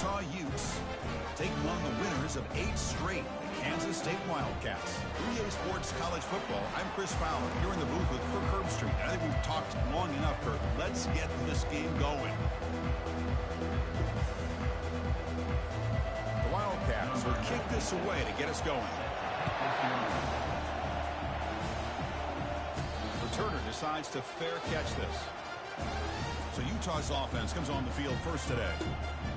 Utah Utes taking on the winners of 8 straight Kansas State Wildcats. 3A Sports College Football, I'm Chris Fowler here in the booth with Kirk Herbstreit. I think we've talked long enough, Kirk. Let's get this game going. The Wildcats will kick this away to get us going. Returner decides to fair catch this. So Utah's offense comes on the field first today.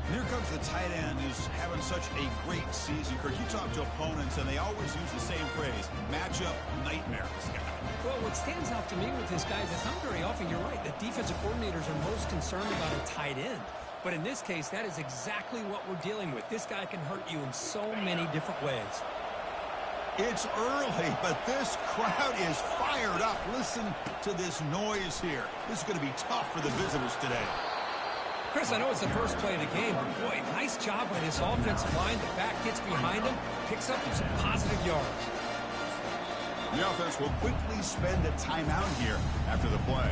And here comes the tight end who's having such a great season. Kirk, you talk to opponents, and they always use the same phrase, matchup nightmare, this guy. Well, what stands out to me with this guy is that not very often, you're right, that defensive coordinators are most concerned about a tight end. But in this case, that is exactly what we're dealing with. This guy can hurt you in so many different ways. It's early, but this crowd is fired up. Listen to this noise here. This is going to be tough for the visitors today. Chris, I know it's the first play of the game, but boy, nice job by this offensive line. The back gets behind him, picks up some positive yards. The offense will quickly spend a timeout here after the play.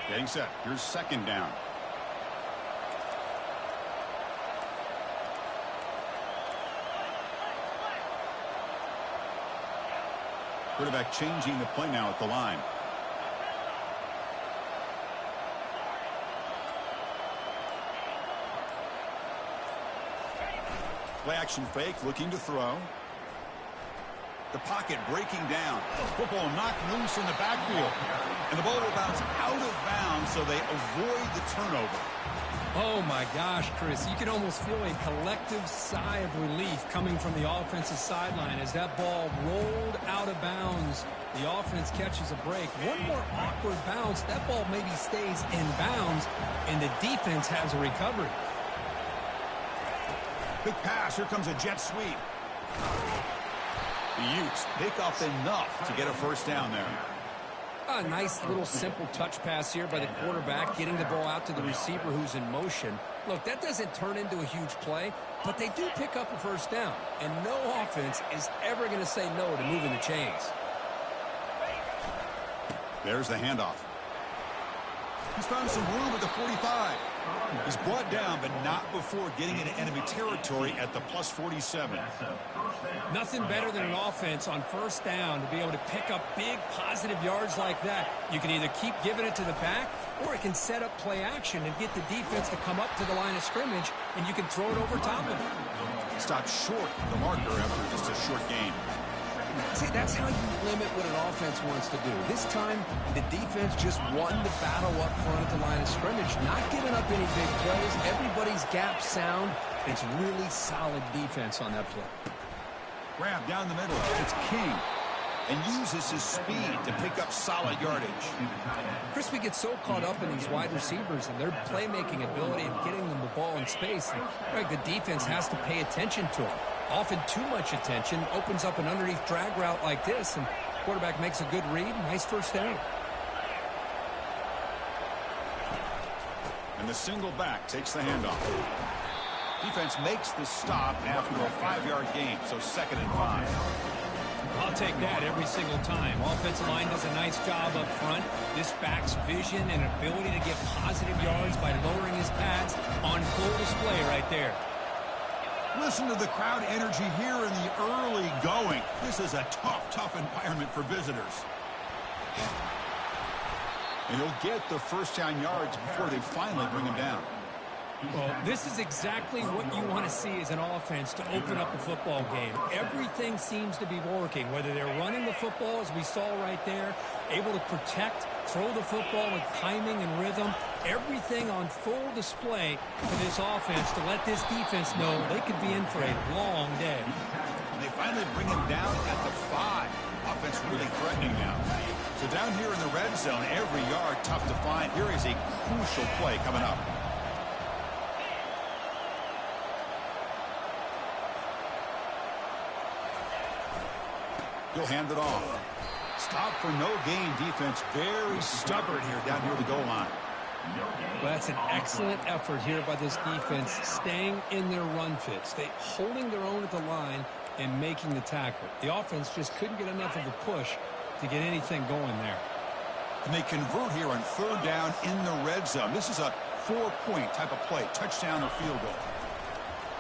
Getting set. Here's second down. Quarterback changing the play now at the line. Play action fake, looking to throw. The pocket breaking down. Football knocked loose in the backfield. And the ball will bounce out of bounds, so they avoid the turnover. Oh, my gosh, Chris. You can almost feel a collective sigh of relief coming from the offensive sideline as that ball rolled out of bounds. The offense catches a break. One more awkward bounce. That ball maybe stays in bounds, and the defense has a recovery. Big pass. Here comes a jet sweep. The Utes pick up enough to get a first down there. A nice little simple touch pass here by the quarterback, getting the ball out to the receiver who's in motion. Look, that doesn't turn into a huge play, but they do pick up a first down, and no offense is ever going to say no to moving the chains. There's the handoff. He's found some room at the 45. He's brought down, but not before getting into enemy territory at the plus 47. Nothing better than an offense on first down to be able to pick up big positive yards like that. You can either keep giving it to the back, or it can set up play action and get the defense to come up to the line of scrimmage, and you can throw it over top of it. Stopped short of the marker after just a short gain. See, that's how you limit what an offense wants to do. This time, the defense just won the battle up front at the line of scrimmage, not giving up any big plays. Everybody's gap sound. It's really solid defense on that play. Grab down the middle. It's King. And uses his speed to pick up solid yardage. Chris, we get so caught up in these wide receivers and their playmaking ability and getting them the ball in space. And, the defense has to pay attention to them. Often too much attention opens up an underneath drag route like this, and quarterback makes a good read. Nice first down. And the single back takes the handoff. Defense makes the stop after a 5-yard gain, so 2nd and 5. I'll take that every single time. Offensive line does a nice job up front. This back's vision and ability to get positive yards by lowering his pads on full display right there. Listen to the crowd energy here in the early going. This is a tough environment for visitors. And he'll get the first down yards before they finally bring him down. Well, this is exactly what you want to see as an offense to open up a football game. Everything seems to be working, whether they're running the football, as we saw right there, able to protect, throw the football with timing and rhythm. Everything on full display for this offense to let this defense know they could be in for a long day. And they finally bring him down at the 5. Offense really threatening now. So down here in the red zone, every yard tough to find. Here is a crucial play coming up. He'll hand it off. Stop for no gain defense. Very stubborn here down near the goal line. Well, that's an excellent effort here by this defense, staying in their run fit, holding their own at the line and making the tackle. The offense just couldn't get enough of a push to get anything going there. And they convert here on third down in the red zone. This is a 4-point type of play, touchdown or field goal.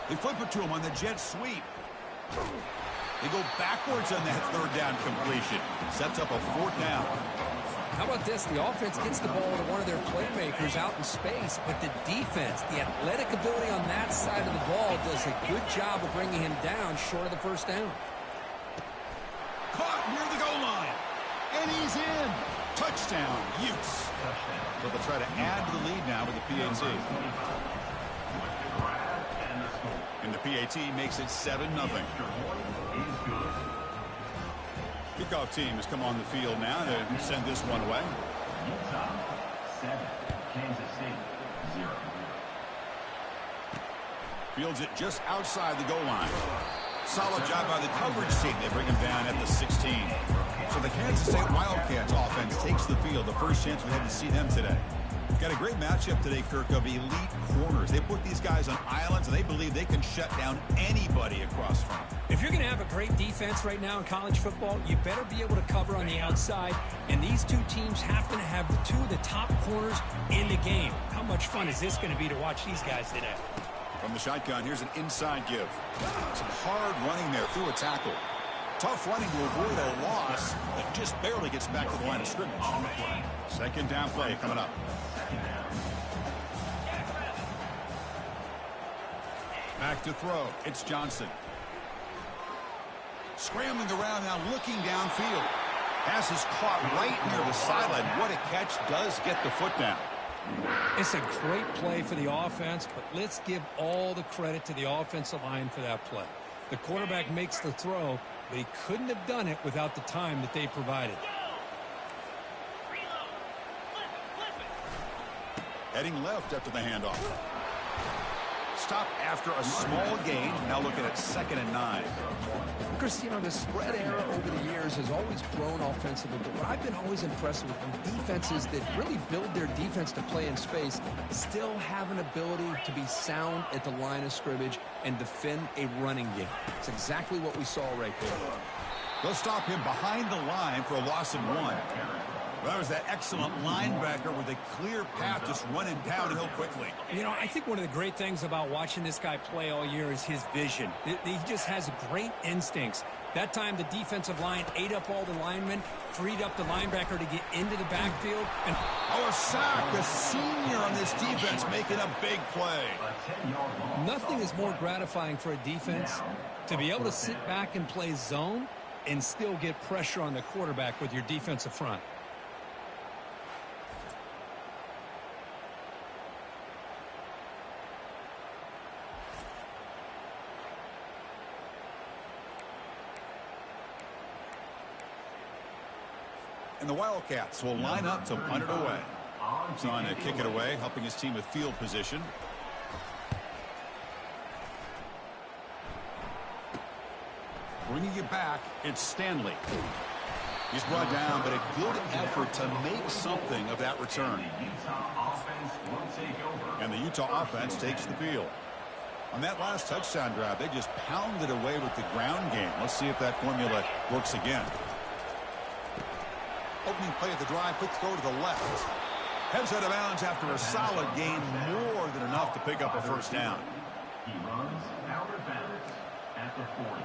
They flip it to him on the jet sweep. They go backwards on that third down completion. Sets up a fourth down. How about this? The offense gets the ball to one of their playmakers out in space, but the defense, the athletic ability on that side of the ball does a good job of bringing him down short of the first down. Caught near the goal line. And he's in. Touchdown, Utes. So they'll try to add to the lead now with the PAT. And the PAT makes it 7-0. Kickoff team has come on the field now to send this one away. Utah 7, Kansas State 0. Fields it just outside the goal line. Solid job by the coverage team. They bring him down at the 16. So the Kansas State Wildcats offense takes the field. The first chance we had to see them today. Got a great matchup today, Kirk, of elite corners. They put these guys on islands, and they believe they can shut down anybody across from them. If you're going to have a great defense right now in college football, you better be able to cover on the outside. And these two teams happen to have the two of the top corners in the game. How much fun is this going to be to watch these guys today? From the shotgun, here's an inside give. Some hard running there through a tackle. Tough running to avoid a loss that just barely gets back to the line of scrimmage. Second down play coming up. Back to throw. It's Johnson. Scrambling around now, looking downfield. Pass is caught right near the sideline. What a catch. Does get the foot down. It's a great play for the offense, but let's give all the credit to the offensive line for that play. The quarterback makes the throw, but he couldn't have done it without the time that they provided. Heading left after the handoff. Stop after a small gain. Now looking at 2nd and 9. Chris, you know, the spread era over the years has always grown offensively, but what I've been always impressed with defenses that really build their defense to play in space still have an ability to be sound at the line of scrimmage and defend a running game. It's exactly what we saw right there. They'll stop him behind the line for a loss of 1. Well, that was that excellent linebacker with a clear path just running downhill quickly. You know, I think one of the great things about watching this guy play all year is his vision. He just has great instincts. That time, the defensive line ate up all the linemen, freed up the linebacker to get into the backfield. And a sack. The senior on this defense making a big play. Nothing is more gratifying for a defense to be able to sit back and play zone and still get pressure on the quarterback with your defensive front. And the Wildcats will line up to punt it away. He's on to kick it away, helping his team with field position. Bringing it back, it's Stanley. He's brought down, but a good effort to make something of that return. And the Utah offense takes the field. On that last touchdown drive, they just pounded away with the ground game. Let's see if that formula works again. Opening play of the drive, quick throw to the left. Heads out of bounds after a solid gain, more than enough to pick up a first down. He runs out of bounds at the 40.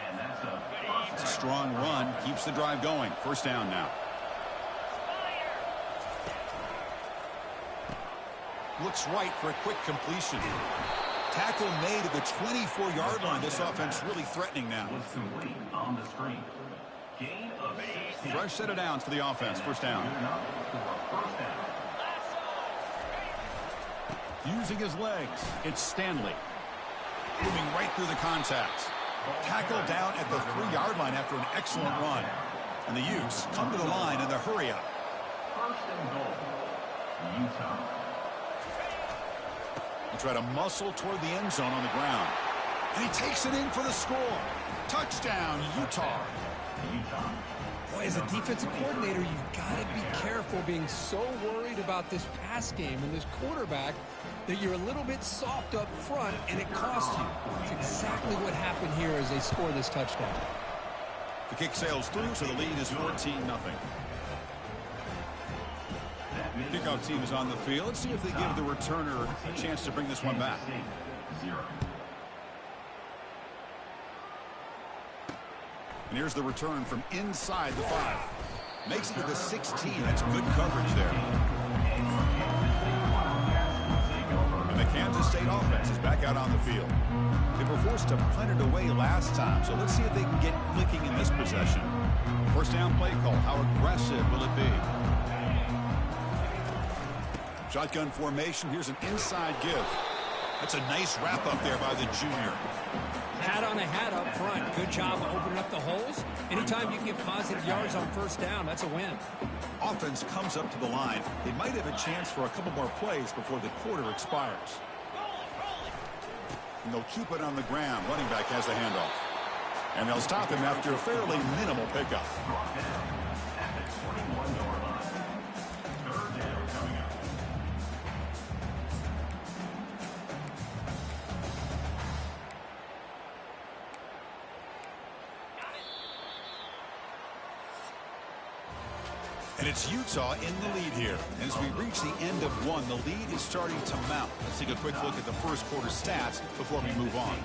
And that's a It's a strong run, keeps the drive going. First down now. Looks right for a quick completion. Tackle made at the 24-yard line. This offense really threatening now. was complete on the screen. Gain of 16. Fresh set of downs for the offense. First down. Using his legs, it's Stanley. Moving right through the contact. Tackled down at the 3-yard line after an excellent run. And the Utes come to the line in the hurry up. First and goal. Utah. They try to muscle toward the end zone on the ground. And he takes it in for the score. Touchdown, Utah. Boy, as a defensive coordinator, you've got to be careful being so worried about this pass game and this quarterback that you're a little bit soft up front and it costs you. It's exactly what happened here as they score this touchdown. The kick sails through, so the lead is 14-0. Kickoff team is on the field. Let's see if they give the returner a chance to bring this one back. And here's the return from inside the 5. Makes it to the 16. That's good coverage there. And the Kansas State offense is back out on the field. They were forced to punt it away last time, so let's see if they can get clicking in this possession. First down play call. How aggressive will it be? Shotgun formation. Here's an inside give. That's a nice wrap up there by the junior. Hat on a hat up front. Good job of opening up the holes. Anytime you can get positive yards on first down, that's a win. Offense comes up to the line. They might have a chance for a couple more plays before the quarter expires. And they'll keep it on the ground. Running back has the handoff. And they'll stop him after a fairly minimal pickup. And it's Utah in the lead here. As we reach the end of one, the lead is starting to mount. Let's take a quick look at the first quarter stats before we move on.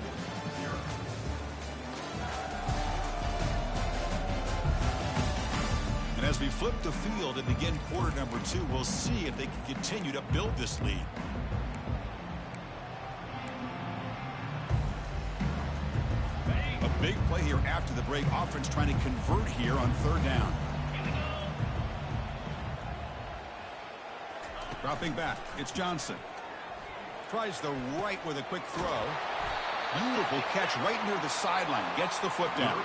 And as we flip the field and begin quarter number 2, we'll see if they can continue to build this lead. A big play here after the break. Offense trying to convert here on third down. Dropping back, it's Johnson. Tries the right with a quick throw. Beautiful catch right near the sideline. Gets the foot down.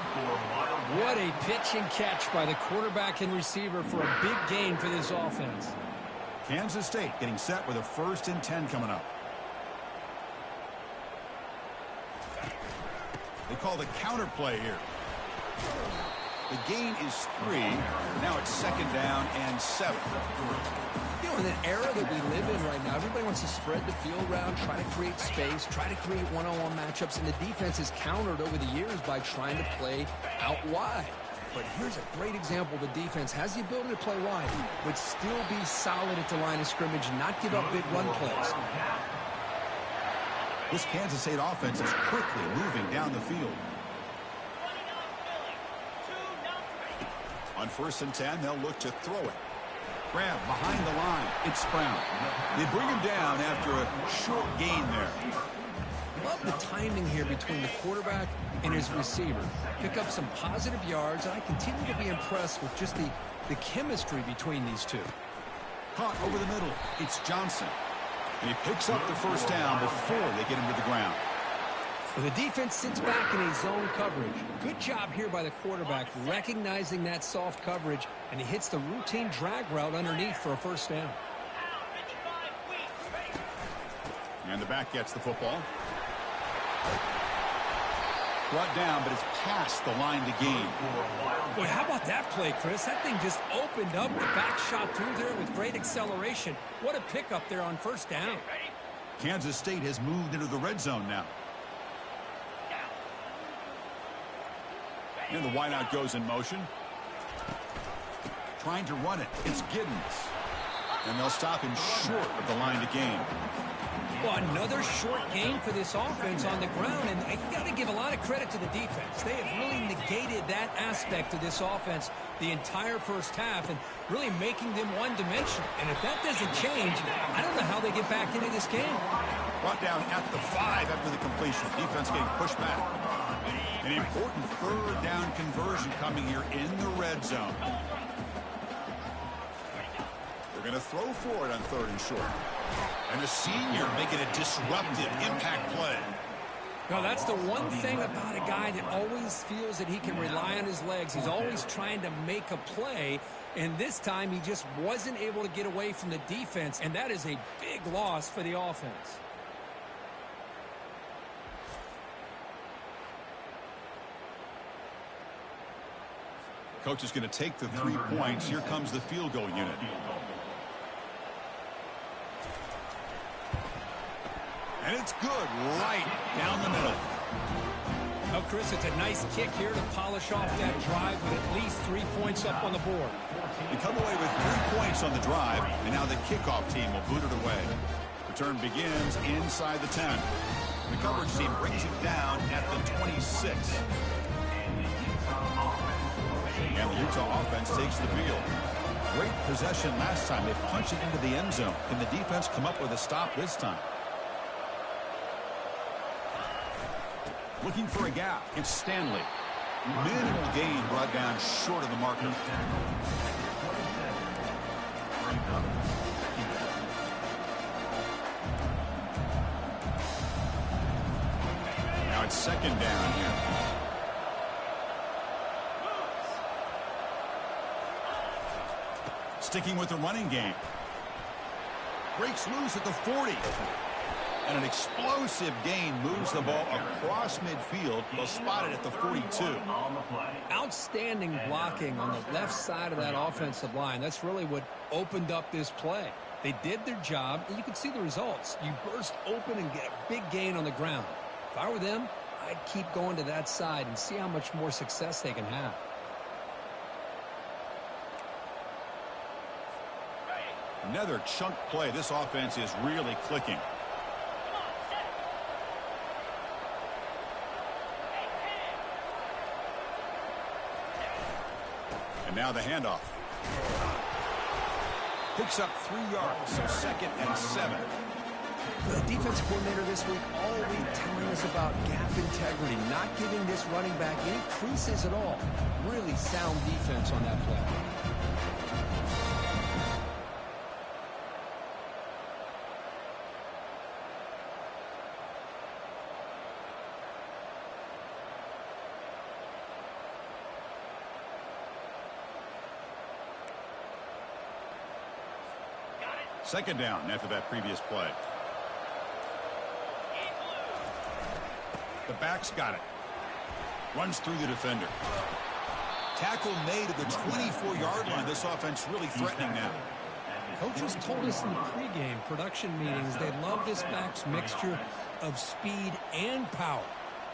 What a pitch and catch by the quarterback and receiver for a big gain for this offense. Kansas State getting set with a 1st and 10 coming up. They call the counter play here. The gain is 3. Now it's 2nd down and 7. You know, in an era that we live in right now, everybody wants to spread the field around, try to create space, try to create one-on-one matchups, and the defense has countered over the years by trying to play out wide. But here's a great example. The defense has the ability to play wide, but still be solid at the line of scrimmage and not give up big run plays. This Kansas State offense is quickly moving down the field. On 1st and 10, they'll look to throw it. Grab behind the line. It's Brown. They bring him down after a short gain there. Love the timing here between the quarterback and his receiver. Pick up some positive yards, and I continue to be impressed with just the chemistry between these two. Caught over the middle. It's Johnson. And he picks up the first down before they get him to the ground. Well, the defense sits back in a zone coverage. Good job here by the quarterback recognizing that soft coverage, and he hits the routine drag route underneath for a first down. And the back gets the football. Brought down, but it's past the line to gain. Boy, how about that play, Chris? That thing just opened up. The back shot through there with great acceleration. What a pickup there on first down. Kansas State has moved into the red zone now. And the wideout goes in motion. Trying to run it. It's Giddens. And they'll stop him short of the line to gain. Well, another short game for this offense on the ground, and I got to give a lot of credit to the defense. They have really negated that aspect of this offense the entire first half and really making them one-dimensional. And if that doesn't change, I don't know how they get back into this game. Brought down at the 5 after the completion. Defense getting pushed back. An important third down conversion coming here in the red zone. They're going to throw for it on 3rd and short. And the senior making a disruptive impact play. No, that's the one thing about a guy that always feels that he can rely on his legs. He's always trying to make a play, and this time he just wasn't able to get away from the defense, and that is a big loss for the offense. Coach is going to take the 3 points. Here comes the field goal unit. And it's good right down the middle. Well, Chris, it's a nice kick here to polish off that drive with at least 3 points up on the board. They come away with 3 points on the drive, and now the kickoff team will boot it away. Return begins inside the 10. The coverage team brings it down at the 26. And the Utah offense takes the field. Great possession last time. They punched it into the end zone. Can the defense come up with a stop this time? Looking for a gap. It's Stanley. Minimal gain brought down short of the marker. Now it's second down here. Sticking with the running game. Breaks loose at the 40. And an explosive gain moves the ball across midfield. They'll spot it at the 42. Outstanding blocking on the left side of that offensive line. That's really what opened up this play. They did their job, and you can see the results. You burst open and get a big gain on the ground. If I were them, I'd keep going to that side and see how much more success they can have. Another chunk play. This offense is really clicking. And now the handoff. Picks up 3 yards, so 2nd and 7. The defensive coordinator this week all week telling us about gap integrity, not giving this running back any creases at all. Really sound defense on that play. Second down after that previous play. The back's got it. Runs through the defender. Tackle made at the 24-yard line. This offense really threatening now. Coaches told us in the pregame production meetings they love this back's mixture of speed and power.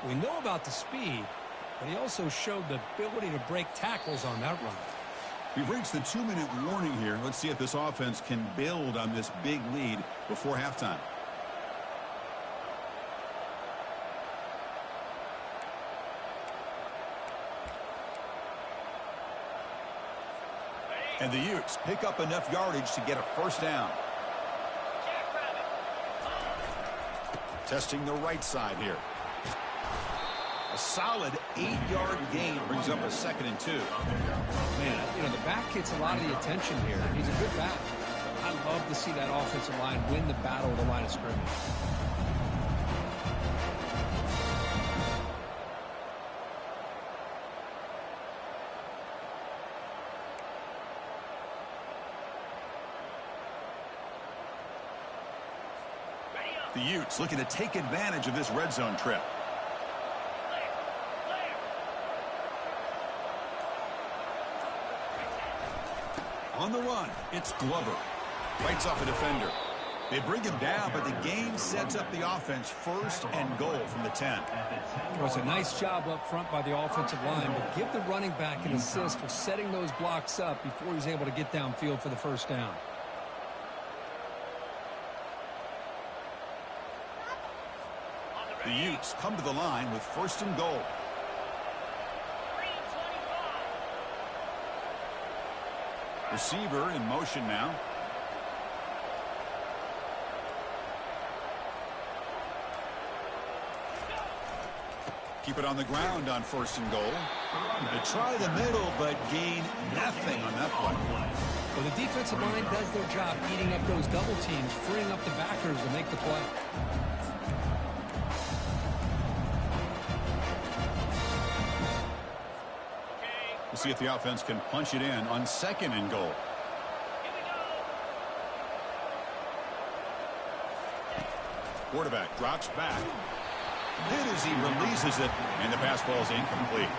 We know about the speed, but he also showed the ability to break tackles on that run. We've reached the 2-minute warning here. Let's see if this offense can build on this big lead before halftime. And the Utes pick up enough yardage to get a first down. Testing the right side here. A solid 8-yard gain brings up a 2nd and 2. Man, you know, the back gets a lot of the attention here. He's a good back. I love to see that offensive line win the battle of the line of scrimmage. The Utes looking to take advantage of this red zone trip. On the run, it's Glover. Fights off a defender. They bring him down, but the gain sets up the offense 1st and goal from the 10. It was a nice job up front by the offensive line, but give the running back an assist for setting those blocks up before he's able to get downfield for the first down. The Utes come to the line with 1st and goal. Receiver in motion now. Keep it on the ground on 1st and goal. They try the middle, but gain nothing on that play. Well, the defensive line does their job eating up those double teams, freeing up the backers to make the play. We'll see if the offense can punch it in on 2nd and goal. Quarterback drops back. Hit as he releases it, and the pass ball is incomplete.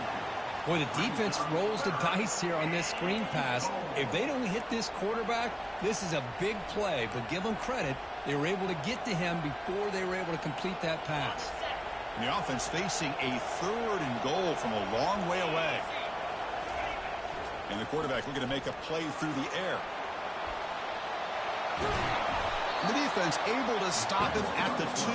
Boy, the defense rolls the dice here on this screen pass. If they don't hit this quarterback, this is a big play. But give them credit. They were able to get to him before they were able to complete that pass. And the offense facing a 3rd and goal from a long way away. And the quarterback looking to make a play through the air. The defense able to stop him at the 2.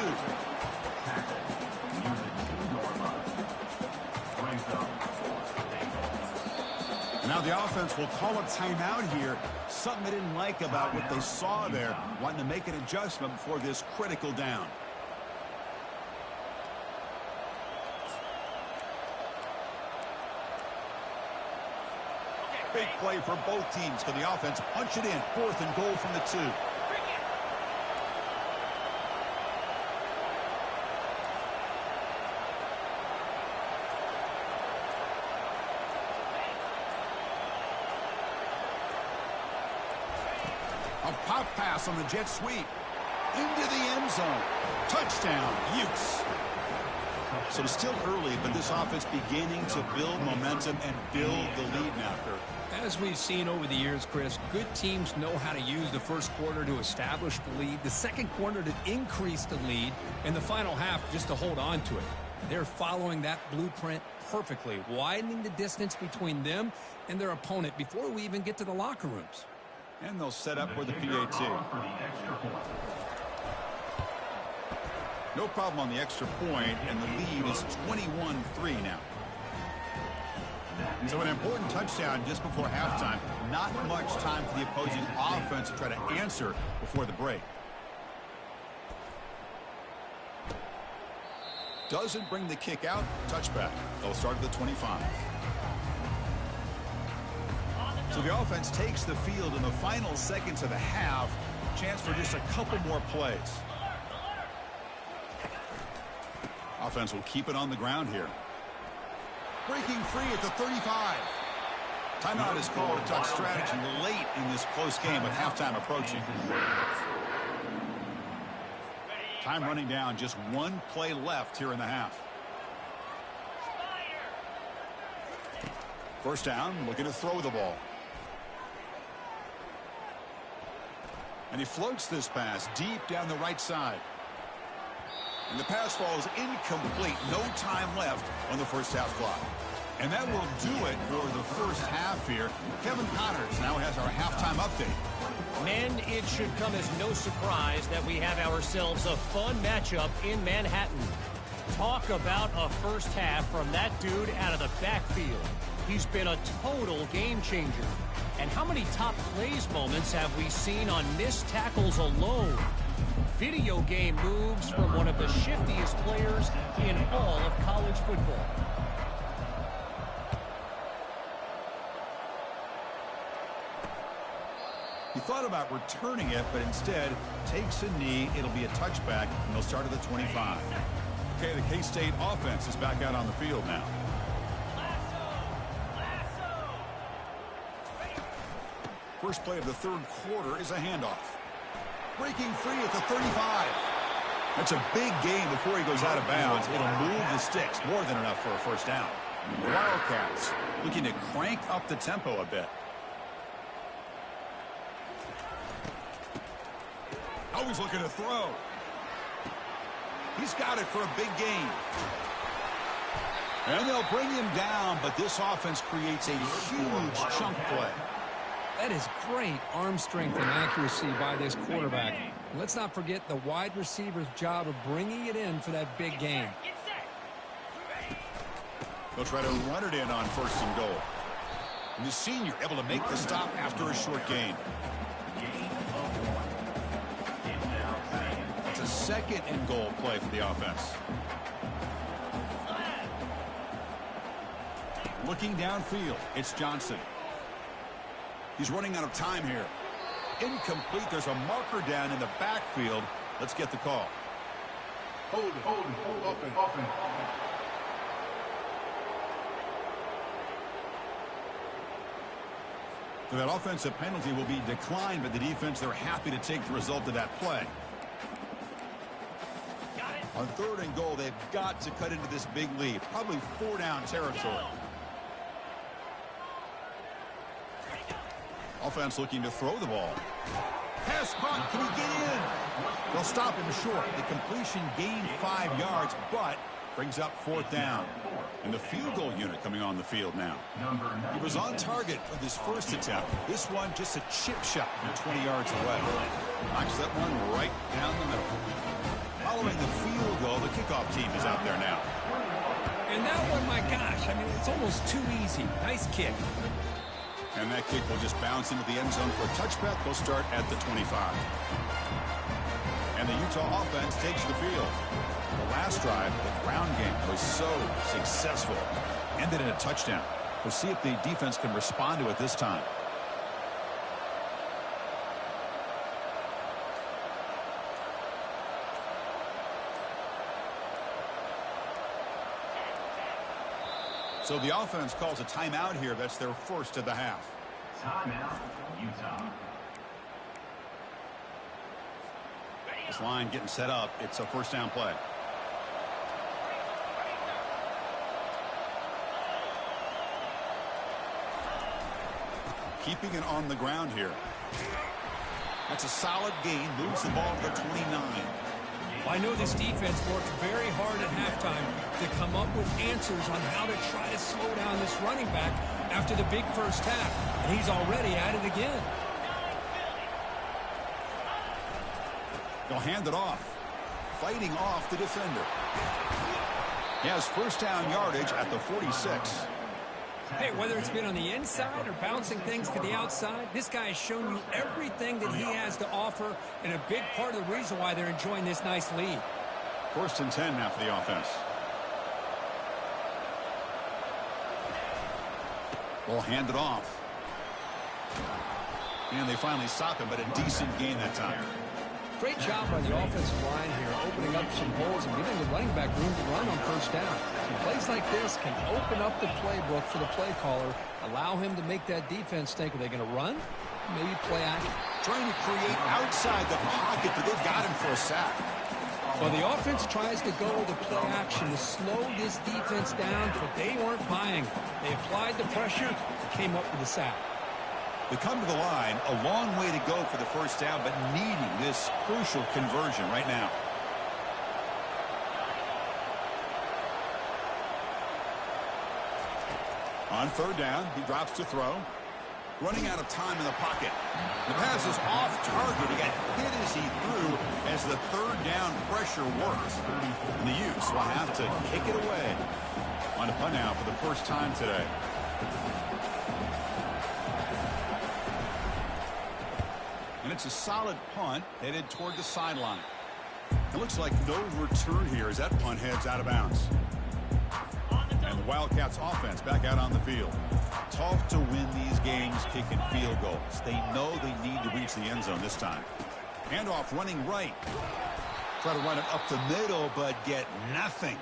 Now the offense will call a timeout here. Something they didn't like about what they saw there. Wanting to make an adjustment before this critical down. Big play for both teams. Can the offense punch it in? 4th and goal from the 2. A pop pass on the jet sweep. Into the end zone. Touchdown, Utes. So still early, but this offense beginning to build momentum and build the lead now, Kirk. As we've seen over the years, Chris, good teams know how to use the first quarter to establish the lead, the second quarter to increase the lead, and the final half just to hold on to it. They're following that blueprint perfectly, widening the distance between them and their opponent before we even get to the locker rooms. And they'll set up for the PAT. No problem on the extra point, and the lead is 21-3 now. So an important touchdown just before halftime. Not much time for the opposing offense to try to answer before the break. Doesn't bring the kick out. Touchback. They'll start at the 25. So the offense takes the field in the final seconds of the half. Chance for just a couple more plays. Offense will keep it on the ground here. Breaking free at the 35. Timeout is called to talk strategy late in this close game with halftime approaching. Time running down, just 1 play left here in the half. First down, looking to throw the ball. And he floats this pass deep down the right side. And the pass falls incomplete. No time left on the first half clock. And that will do it for the first half here. Kevin Connors now has our halftime update. Men, it should come as no surprise that we have ourselves a fun matchup in Manhattan. Talk about a first half from that dude out of the backfield. He's been a total game changer. And how many top plays moments have we seen on missed tackles alone? Video game moves from one of the shiftiest players in all of college football. He thought about returning it, but instead takes a knee. It'll be a touchback, and they'll start at the 25. Okay, the K-State offense is back out on the field now. First play of the third quarter is a handoff. Breaking free at the 35. That's a big gain before he goes out of bounds. It'll move the sticks. More than enough for a first down. The Wildcats looking to crank up the tempo a bit. Always looking to throw. He's got it for a big gain. And they'll bring him down, but this offense creates a huge chunk play. That is great arm strength and accuracy by this quarterback. Let's not forget the wide receiver's job of bringing it in for that big gain. They'll try to run it in on first and goal. And the senior able to make the stop after a short gain. It's a second and goal play for the offense. Looking downfield, it's Johnson. He's running out of time here. Incomplete. There's a marker down in the backfield. Let's get the call. Hold open. So that offensive penalty will be declined by the defense. They're happy to take the result of that play. On third and goal, they've got to cut into this big lead. Probably 4 down territory. offense looking to throw the ball. Pass caught. Can he get in? They'll stop him short. The completion gained 5 yards, but brings up 4th down. And the field goal unit coming on the field now. He was on target with his first attempt. This one just a chip shot from 20 yards away. Knocks that one right down the middle. Following the field goal, the kickoff team is out there now. And that one, my gosh, I mean, it's almost too easy. Nice kick. And that kick will just bounce into the end zone for a touchback. They'll start at the 25. And the Utah offense takes the field. The last drive, the ground game was so successful. Ended in a touchdown. We'll see if the defense can respond to it this time. So the offense calls a timeout here. That's their first of the half. Timeout, Utah. This line getting set up. It's a first down play. Keeping it on the ground here. That's a solid gain. Moves the ball to the 29. I know this defense worked very hard at halftime to come up with answers on how to try to slow down this running back after the big first half. And he's already at it again. They'll hand it off. Fighting off the defender. He has first down yardage at the 46. Hey, whether it's been on the inside or bouncing things to the outside, this guy has shown you everything that he has to offer, and a big part of the reason why they're enjoying this nice lead. 1st and 10 now for the offense. We'll hand it off. And they finally stop him, but a decent gain that time. Great job by the offensive line here, opening up some holes and giving the running back room to run on first down. And plays like this can open up the playbook for the play caller, allow him to make that defense think, are they going to run? Maybe play action. Trying to create outside the pocket, but they've got him for a sack. Well, the offense tries to go to play action to slow this defense down, but they weren't buying. They applied the pressure and came up with a sack. They come to the line, a long way to go for the first down, but needing this crucial conversion right now. On 3rd down, he drops to throw. Running out of time in the pocket. The pass is off target. He got hit as he threw as the 3rd down pressure works. And the Utes will have to kick it away. On a punt now for the first time today. And it's a solid punt headed toward the sideline. It looks like no return here as that punt heads out of bounds. And the Wildcats offense back out on the field. Tough to win these games kicking field goals. They know they need to reach the end zone this time. Handoff running right. Try to run it up the middle, but get nothing.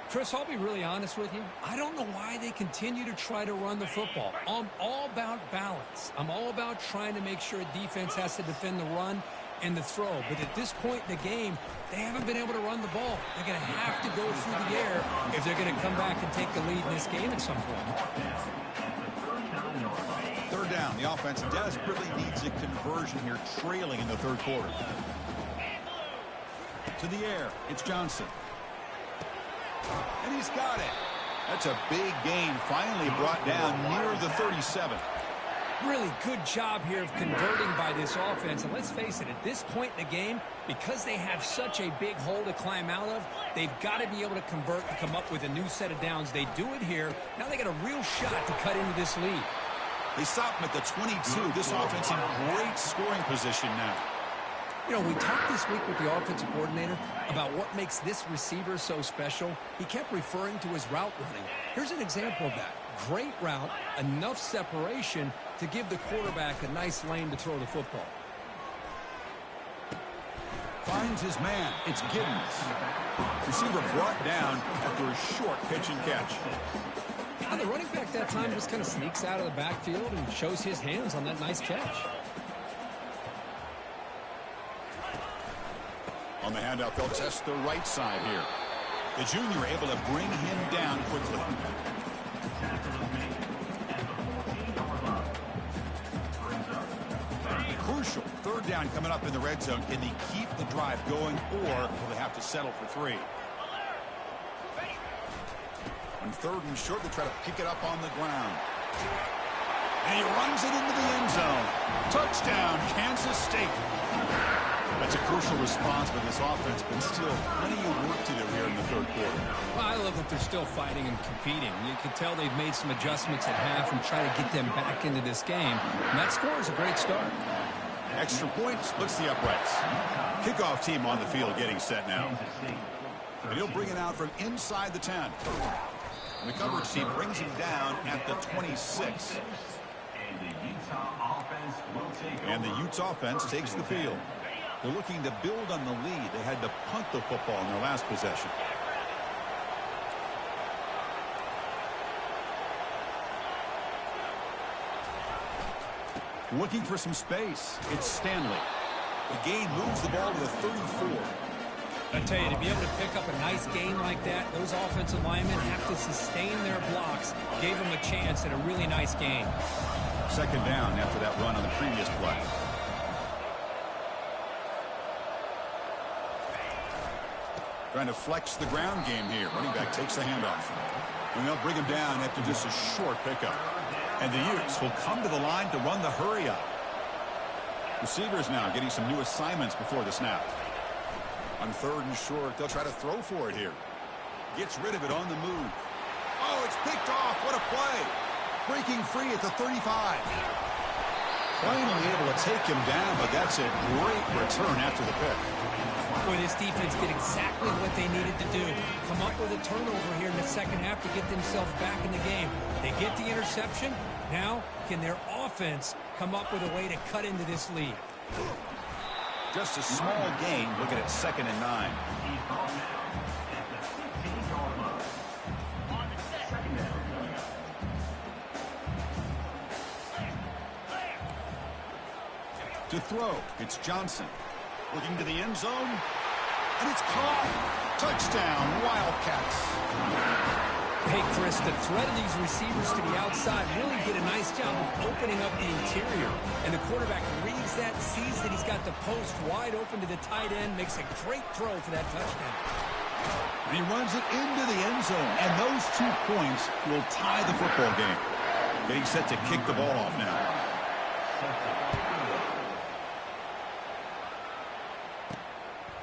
Chris, I'll be really honest with you. I don't know why they continue to try to run the football. I'm all about balance. I'm all about trying to make sure a defense has to defend the run and the throw. But at this point in the game, they haven't been able to run the ball. They're going to have to go through the air if they're going to come back and take the lead in this game at some point. 3rd down. The offense desperately needs a conversion here, trailing in the 3rd quarter. To the air. It's Johnson. And he's got it. That's a big gain, finally brought down near the 37. Really good job here of converting by this offense. And let's face it, at this point in the game, because they have such a big hole to climb out of, they've got to be able to convert and come up with a new set of downs. They do it here. Now they got a real shot to cut into this lead. They stop him at the 22. This offense in great scoring position now. You know, we talked this week with the offensive coordinator about what makes this receiver so special. He kept referring to his route running. Here's an example of that. Great route, enough separation to give the quarterback a nice lane to throw the football. Finds his man. It's Giddens. Receiver brought down after a short pitch and catch. Now the running back that time just kind of sneaks out of the backfield and shows his hands on that nice catch. On the handout, they'll test the right side here. The junior able to bring him down quickly. crucial. Third down coming up in the red zone. Can they keep the drive going, or will they have to settle for 3? On third and short, they try to pick it up on the ground. And he runs it into the end zone. Touchdown, Kansas State. That's a crucial response by this offense, but still plenty of work to do here in the third quarter. Well, I love that they're still fighting and competing. You can tell they've made some adjustments at half and try to get them back into this game. And that score is a great start. Extra point splits the uprights. Kickoff team on the field getting set now. And he'll bring it out from inside the 10. And the coverage team brings him down at the 26. And the Utes offense takes the field. They're looking to build on the lead. They had to punt the football in their last possession. Looking for some space. It's Stanley. The gain moves the ball to the 34. I tell you, to be able to pick up a nice gain like that, those offensive linemen have to sustain their blocks. Gave them a chance at a really nice gain. Second down after that run on the previous play. Trying to flex the ground game here. Running back takes the handoff. And they'll bring him down after just a short pickup. And the Utes will come to the line to run the hurry up. Receivers now getting some new assignments before the snap. On third and short, they'll try to throw for it here. Gets rid of it on the move. Oh, it's picked off. What a play. Breaking free at the 35. Finally able to take him down, but that's a great return after the pick. Boy, this defense did exactly what they needed to do. Come up with a turnover here in the second half to get themselves back in the game. They get the interception. Now, can their offense come up with a way to cut into this lead? Just a small gain. Looking at 2nd and 9. To throw, it's Johnson. Looking to the end zone, and it's caught. Touchdown, Wildcats. Hey, Chris, the threat of these receivers to the outside really did a nice job of opening up the interior. And the quarterback reads that, sees that he's got the post wide open to the tight end, makes a great throw for that touchdown. And he runs it into the end zone, and those 2 points will tie the football game. Getting set to kick the ball off now.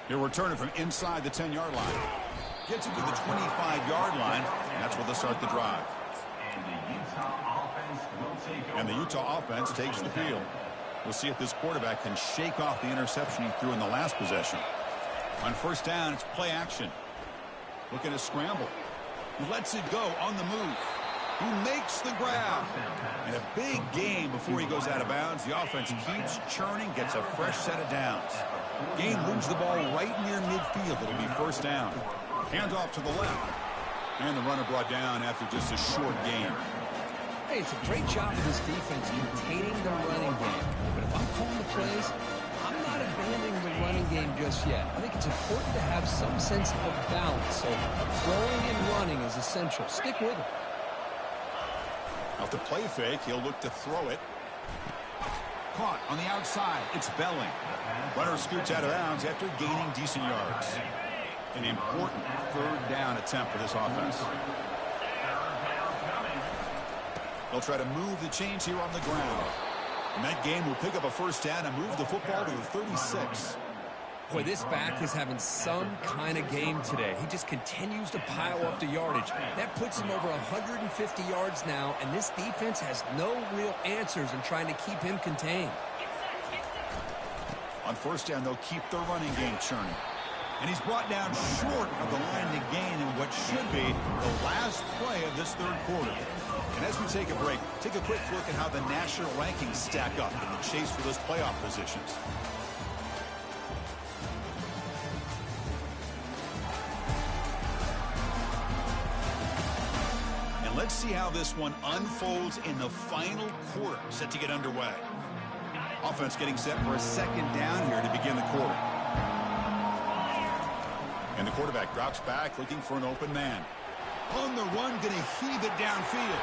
He'll return it from inside the 10-yard line. Gets it to the 25-yard line, and that's where they'll start the drive. And the Utah offense takes the field. We'll see if this quarterback can shake off the interception he threw in the last possession. On first down, it's play action. Looking to scramble. He lets it go on the move. He makes the grab. And a big gain before he goes out of bounds. The offense keeps churning, gets a fresh set of downs. Gain moves the ball right near midfield. It'll be first down. Hands off to the left. And the runner brought down after just a short gain. Hey, it's a great job of this defense containing the running game. But if I'm calling the plays, I'm not abandoning the running game just yet. I think it's important to have some sense of balance. So throwing and running is essential. Stick with it. Off the play fake, he'll look to throw it. Caught on the outside. It's Belling. Runner scoots out of bounds after gaining decent yards. An important third down attempt for this offense. They'll try to move the chains here on the ground. And that game will pick up a first down and move the football to the 36. Boy, this back is having some kind of game today. He just continues to pile up the yardage. That puts him over 150 yards now, and this defense has no real answers in trying to keep him contained. On first down, they'll keep their running game churning. And he's brought down short of the line to gain in what should be the last play of this third quarter. And as we take a break, take a quick look at how the national rankings stack up in the chase for those playoff positions. And let's see how this one unfolds in the final quarter, set to get underway. Offense getting set for a second down here to begin the quarter. And the quarterback drops back looking for an open man. On the run, going to heave it downfield.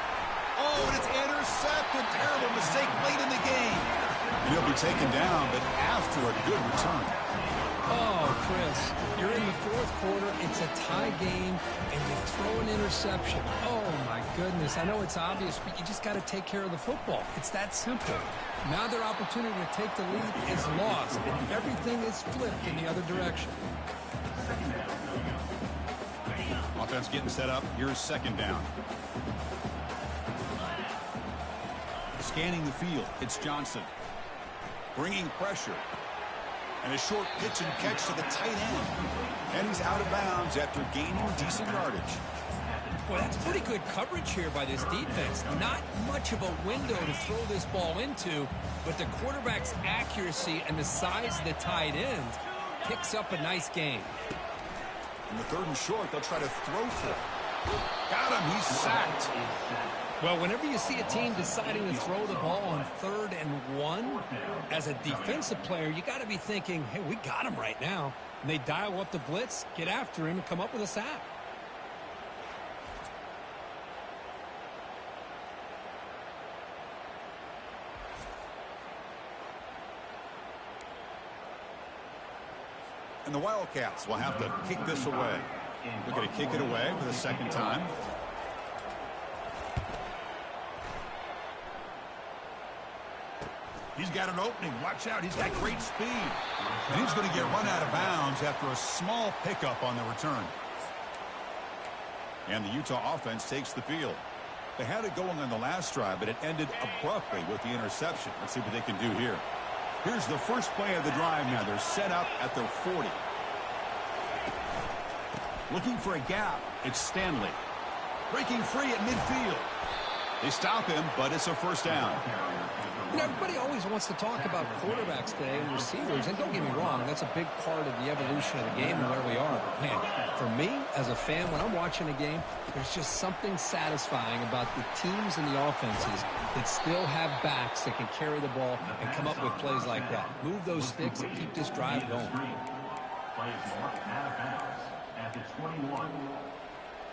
Oh, and it's intercepted. Terrible mistake late in the game. And he'll be taken down, but after a good return. Oh, Chris, you're in the fourth quarter. It's a tie game, and you throw an interception. Oh, my goodness. I know it's obvious, but you just got to take care of the football. It's that simple. Now their opportunity to take the lead is lost, and everything is flipped in the other direction. Offense getting set up. Here's second down. Scanning the field. It's Johnson. Bringing pressure. And a short pitch and catch to the tight end. And he's out of bounds after gaining decent yardage. Well, that's pretty good coverage here by this defense. Not much of a window to throw this ball into, but the quarterback's accuracy and the size of the tight end picks up a nice gain. In the third and short, they'll try to throw for it. Got him. He's sacked. Well, whenever you see a team deciding to throw the ball on 3rd and 1, as a defensive player, you got to be thinking, hey, we got him right now. And they dial up the blitz, get after him, and come up with a sack. And the Wildcats will have to kick this away. They're going to kick it away for the second time. He's got an opening. Watch out. He's got great speed. And he's going to get run out of bounds after a small pickup on the return. And the Utah offense takes the field. They had it going on the last drive, but it ended abruptly with the interception. Let's see what they can do here. Here's the first play of the drive now. They're set up at their 40. Looking for a gap. It's Stanley. Breaking free at midfield. They stop him, but it's a first down. You know, everybody always wants to talk about quarterbacks today and receivers, and don't get me wrong, that's a big part of the evolution of the game and where we are. But man, for me, as a fan, when I'm watching a game, there's just something satisfying about the teams and the offenses that still have backs that can carry the ball and come up with plays like that. Move those sticks and keep this drive going. Plays marked out of bounds at the 21.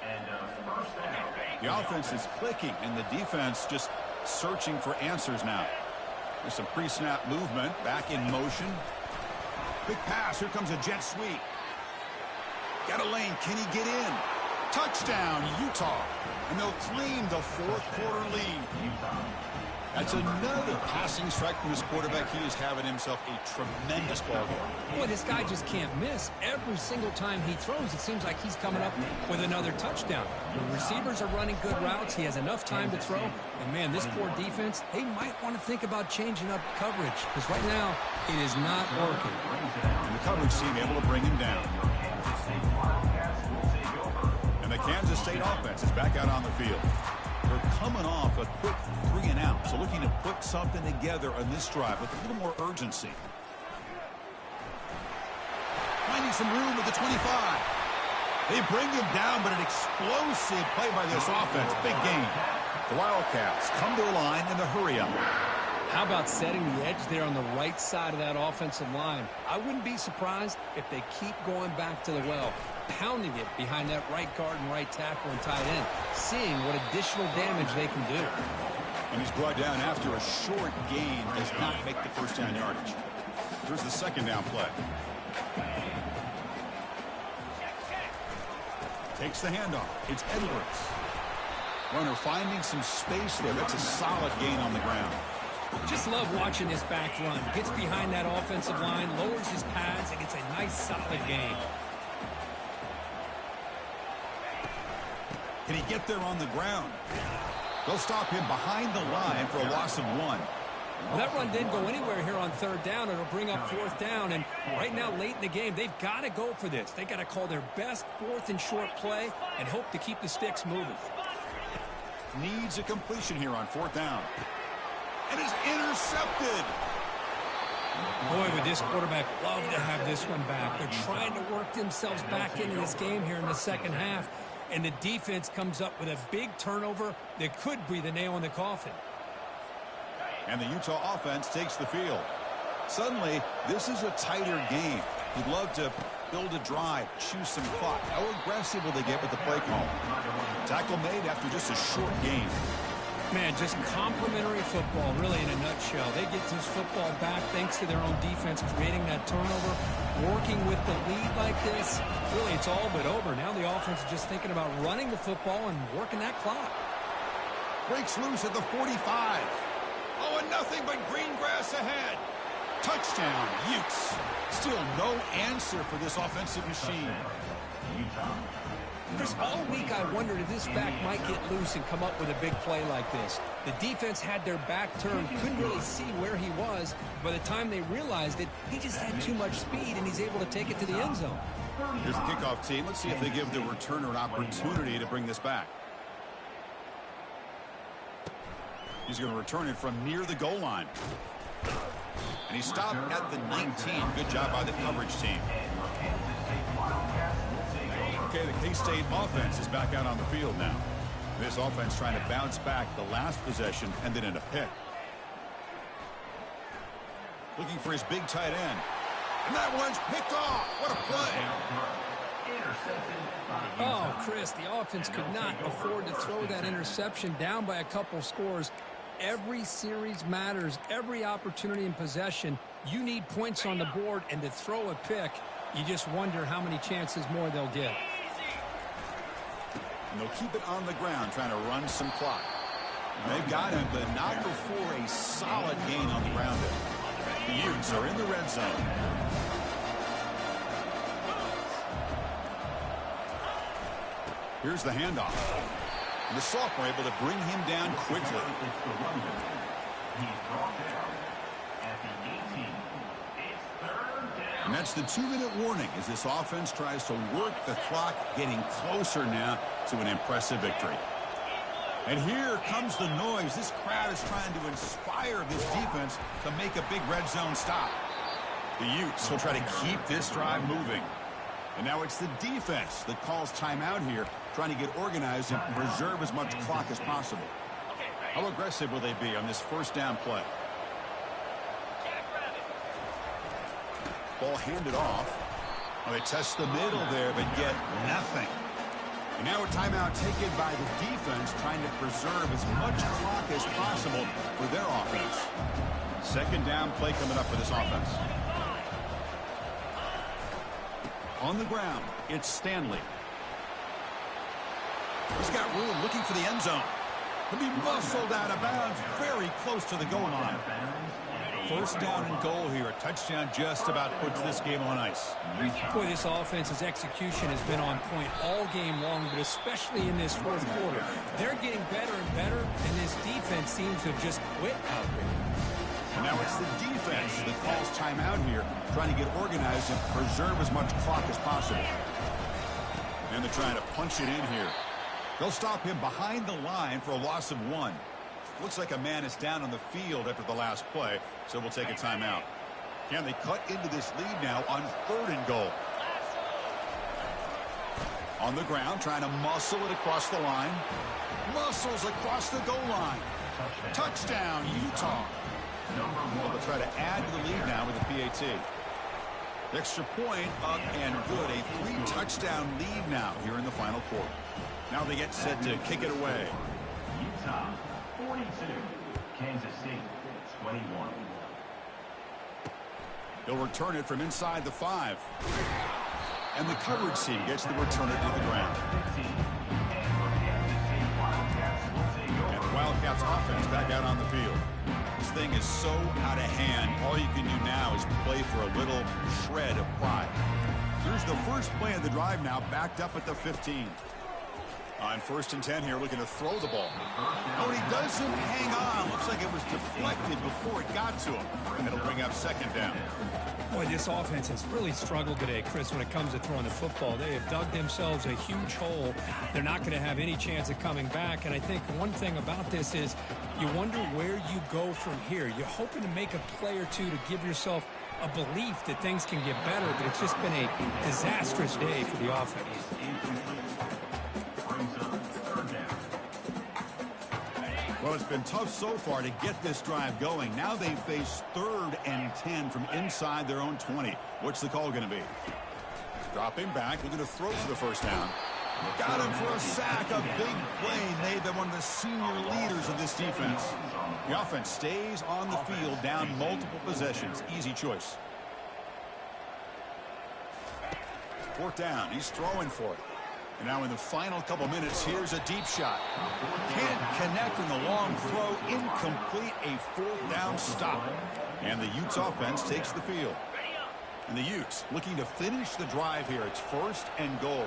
And first down. The offense is clicking, and the defense just searching for answers now. There's some pre-snap movement, back in motion. Big pass, here comes a jet sweep. Got a lane, can he get in? Touchdown, Utah. And they'll claim the fourth quarter lead. That's another passing strike from this quarterback. He is having himself a tremendous ball game. Boy, this guy just can't miss. Every single time he throws, it seems like he's coming up with another touchdown. The receivers are running good routes. He has enough time to throw. And, man, this poor defense, they might want to think about changing up coverage. Because right now, it is not working. And the coverage team able to bring him down. And the Kansas State offense is back out on the field. They're coming off a quick 3-and-out, so looking to put something together on this drive with a little more urgency. Finding some room at the 25. They bring him down, but an explosive play by this offense. Big gain. The Wildcats come to the line in the hurry-up. How about setting the edge there on the right side of that offensive line? I wouldn't be surprised if they keep going back to the well, pounding it behind that right guard and right tackle and tight end, seeing what additional damage they can do. And he's brought down after a short gain, does not make the first down yardage. Here's the second down play. Takes the handoff. It's Edwards. Runner finding some space there. That's a solid gain on the ground. Just love watching this back run. Gets behind that offensive line, lowers his pads, and gets a nice solid gain. Can he get there on the ground? They'll stop him behind the line for a loss of 1. Well, that run didn't go anywhere here on third down. It'll bring up fourth down. And right now, late in the game, they've got to go for this. They've got to call their best fourth and short play and hope to keep the sticks moving. Needs a completion here on fourth down. And is intercepted. Boy, would this quarterback love to have this one back. They're trying to work themselves back into this game here in the second half. And the defense comes up with a big turnover that could be the nail in the coffin. And the Utah offense takes the field. Suddenly, this is a tighter game. You'd love to build a drive, choose some clock. How aggressive will they get with the play call? Tackle made after just a short game. Man, just complimentary football, really, in a nutshell. They get this football back thanks to their own defense, creating that turnover, working with the lead like this. Really, it's all but over. Now the offense is just thinking about running the football and working that clock. Breaks loose at the 45. Oh, and nothing but green grass ahead. Touchdown, Utes. Still no answer for this offensive machine. Chris, all week I wondered if this back might get loose and come up with a big play like this. The defense had their back turned, couldn't really see where he was. By the time they realized it, he just had too much speed, and he's able to take it to the end zone. Here's the kickoff team. Let's see if they give the returner an opportunity to bring this back. He's going to return it from near the goal line. And he stopped at the 19. Good job by the coverage team. Okay, the K-State offense is back out on the field now. This offense trying to bounce back the last possession and then in a pick. Looking for his big tight end. And that one's picked off. What a play. Oh, Chris, the offense could not afford to throw that interception down by a couple scores. Every series matters. Every opportunity in possession. You need points on the board, and to throw a pick, you just wonder how many chances more they'll get. And they'll keep it on the ground, trying to run some clock. They've got him, but not before a solid gain on the ground. The Utes are in the red zone. Here's the handoff. And the sophomore able to bring him down quickly. And that's the 2-minute warning as this offense tries to work the clock, getting closer now to an impressive victory. And here comes the noise. This crowd is trying to inspire this defense to make a big red zone stop. The Utes will try to keep this drive moving. And now it's the defense that calls timeout here, trying to get organized and preserve as much clock as possible. How aggressive will they be on this first down play? Ball handed off. Well, they test the middle there, but get nothing. And now a timeout taken by the defense, trying to preserve as much clock as possible for their offense. Second down play coming up for this offense. On the ground, it's Stanley. He's got room, looking for the end zone. He'll be muscled out of bounds, very close to the goal line. First down and goal here. A touchdown just about puts this game on ice. Boy, this offense's execution has been on point all game long, but especially in this fourth quarter. They're getting better and better, and this defense seems to have just quit out there. And now it's the defense that calls timeout here, trying to get organized and preserve as much clock as possible. And they're trying to punch it in here. They'll stop him behind the line for a loss of 1. Looks like a man is down on the field after the last play, so we'll take a timeout. Can they cut into this lead now on 3rd and goal? On the ground, trying to muscle it across the line. Muscles across the goal line. Touchdown, Utah. Well, they'll try to add to the lead now with a PAT. Extra point up and good. A 3-touchdown lead now here in the final quarter. Now they get set to kick it away. Utah 42, Kansas State 21. He'll return it from inside the 5. And the coverage team gets the returner to the ground. And the Wildcats offense back out on the field. This thing is so out of hand. All you can do now is play for a little shred of pride. Here's the first play of the drive now, backed up at the 15. On 1st and 10 here, looking to throw the ball. Oh, he doesn't hang on. Looks like it was deflected before it got to him. And it'll bring up 2nd down. Boy, this offense has really struggled today, Chris, when it comes to throwing the football. They have dug themselves a huge hole. They're not going to have any chance of coming back. And I think one thing about this is you wonder where you go from here. You're hoping to make a play or two to give yourself a belief that things can get better, but it's just been a disastrous day for the offense. Well, it's been tough so far to get this drive going. Now they face 3rd and 10 from inside their own 20. What's the call going to be? Dropping back, looking to throw for the first down. Got him for a sack. A big play made by one of the senior leaders of this defense. The offense stays on the field, down multiple possessions. Easy choice. Fourth down. He's throwing for it. And now in the final couple minutes, here's a deep shot. Can't connect in the long throw. Incomplete. A fourth down stop. And the Utes offense takes the field. And the Utes looking to finish the drive here. It's 1st and goal.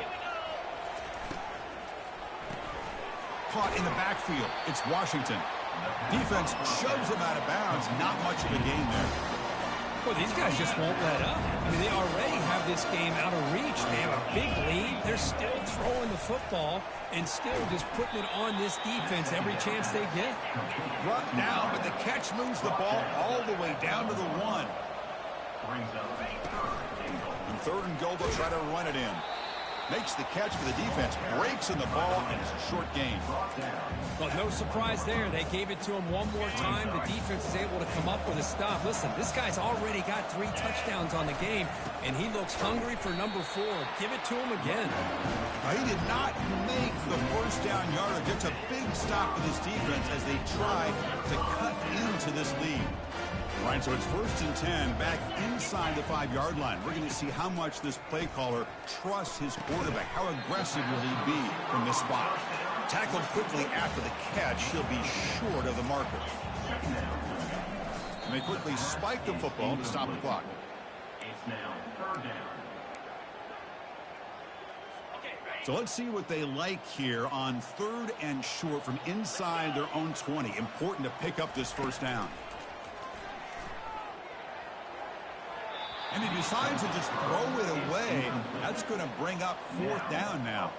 Caught in the backfield. It's Washington. Defense shoves him out of bounds. Not much of a gain there. Well, these guys just won't let up. I mean, they already have this game out of reach. They have a big lead. They're still throwing the football and still just putting it on this defense every chance they get. Brought down, but the catch moves the ball all the way down to the 1. On 3rd and goal, they'll try to run it in. Makes the catch for the defense, breaks in the ball, and it's a short gain. Well, no surprise there. They gave it to him one more time. The defense is able to come up with a stop. Listen, this guy's already got 3 touchdowns on the game, and he looks hungry for number 4. Give it to him again. He did not make the first down yardage. It's a big stop for this defense as they try to cut into this lead. All right, so it's 1st and 10, back inside the 5-yard line. We're going to see how much this play caller trusts his quarterback. How aggressive will he be from this spot? Tackled quickly after the catch. He'll be short of the marker. And they quickly spike the football to stop the clock. It's now 3rd down. So let's see what they like here on 3rd and short from inside their own 20. Important to pick up this first down. And he decides to just throw it away. That's going to bring up 4th down now.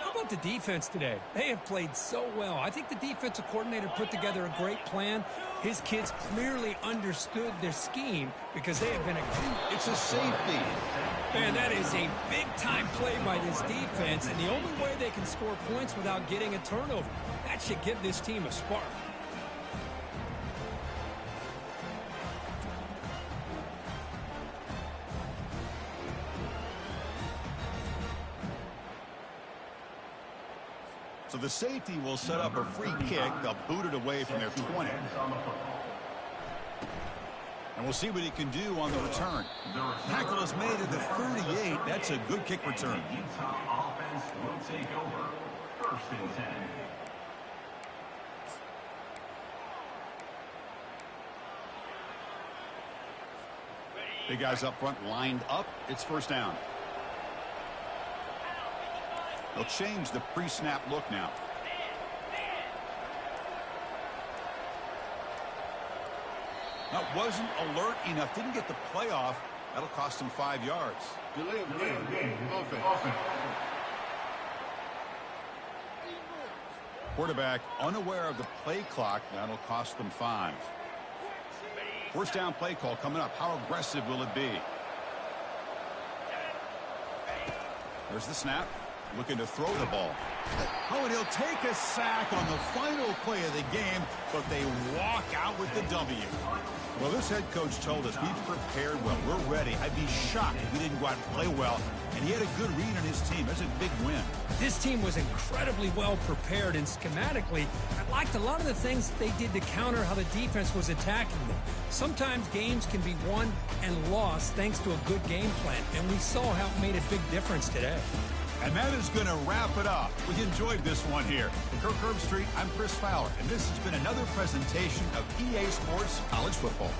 How about the defense today? They have played so well. I think the defensive coordinator put together a great plan. His kids clearly understood their scheme because they have been It's a safety. Man, that is a big-time play by this defense, and the only way they can score points without getting a turnover. That should give this team a spark. So the safety will set up a free kick. They'll boot it away from their 20. And we'll see what he can do on the return. Tackle is made at the 38. That's a good kick return. Utah offense will take over 1st and 10. Big guys up front lined up. It's 1st down. They'll change the pre-snap look now. That wasn't alert enough. Didn't get the play off. That'll cost him 5 yards. Delay of game. Offense. Quarterback unaware of the play clock. That'll cost them 5. First down play call coming up. How aggressive will it be? There's the snap. Looking to throw the ball. Oh, and he'll take a sack on the final play of the game, but they walk out with the W. Well, this head coach told us we've prepared well. We're ready. I'd be shocked if we didn't go out and play well. And he had a good read on his team. That's a big win. This team was incredibly well prepared, and schematically, I liked a lot of the things they did to counter how the defense was attacking them. Sometimes games can be won and lost thanks to a good game plan, and we saw how it made a big difference today. And that is going to wrap it up. We enjoyed this one here. For Kirk Herbstreit, I'm Chris Fowler, and this has been another presentation of EA Sports College Football.